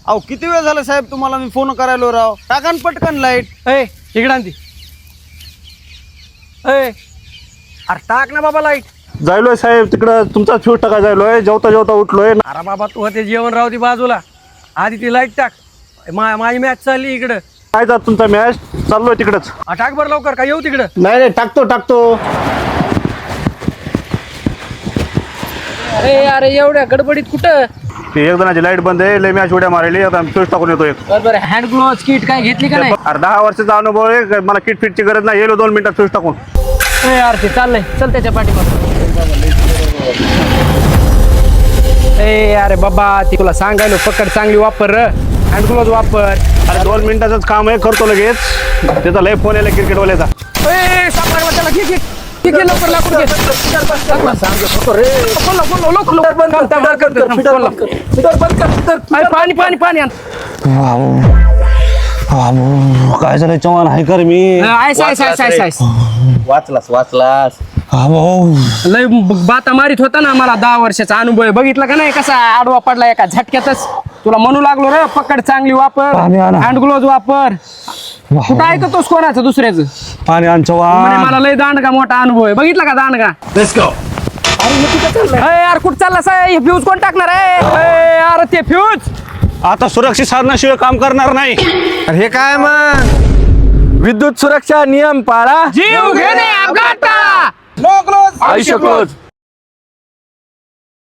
अहो किती वेळ झाला साहेब तुम्हाला मी फोन करायलो राव. टाका न पटकन लाईट. ए इकडं आणती ए अरे टाक ना बाबा लाईट. जायलोय साहेब तिकडं तुमचा फ्यूज टाका जायलोय. जेवता जेवता उठलोय. अरे बाबा तू ते जेवण राहू दे बाजूला. आधी ती लाईट टाक. माझी मॅच चालली इकडं. काय जात तुमचा मॅच चाललोय तिकडच. टाक बरं लवकर का येऊ तिकडं. नाही टाकतो. अरे अरे एवढ्या गडबडीत कुठं. ते एक जणाची लाईट बंद आहे. लय मॅच उड्या मारली. आता फ्यूज टाकून येतो एक. बरं हँड ग्लोव्ह किट काय घेतली का नाही. अरे 10 वर्षाचा अनुभव आहे. मला किट फिटची गरज नाही. येलो 2 मिनिटात फ्यूज टाकून. यार ते चाललंय चल त्याच्या पाठीमागे. ए अरे बाबा ती तुला सांगायलो पकड चांगली वापर हँड ग्लोव्ह वापर. अरे 2 मिनिटाचंच काम आहे. करतो लगेच. त्याचा लय फोन यायला क्रिकेटवाल्याचा. ए साप लागला त्याला घे लवकर लाकूड घे. पाणी आण. काय झालं चव्हाण आहे कर मी. वाचलास. लय बाता मारित होता ना. मला 10 वर्षाचा अनुभव आहे. बघितलं का नाही कसा आडवा पडला एका झटक्यातच. तुला म्हणू लागलो रे पकड चांगली वापर हँड ग्लोव्ह वापर. कुठं ऐकतोस कोणाचं दुसऱ्याचं. पाणी आण चव्हाण. मला लय दांडगा मोठा अनुभव आहे. बघितला का दांडगा. यार कुठं चालला साहेब. फ्यूज कोण टाकणार आहे. अरे ते फ्यूज आता सुरक्षित साधनाशिवाय काम करणार नाही. अरे हे काय मग. विद्युत सुरक्षा नियम पाळा. जीव घेणे अपघात टाळा. आयुष्य क्लोज.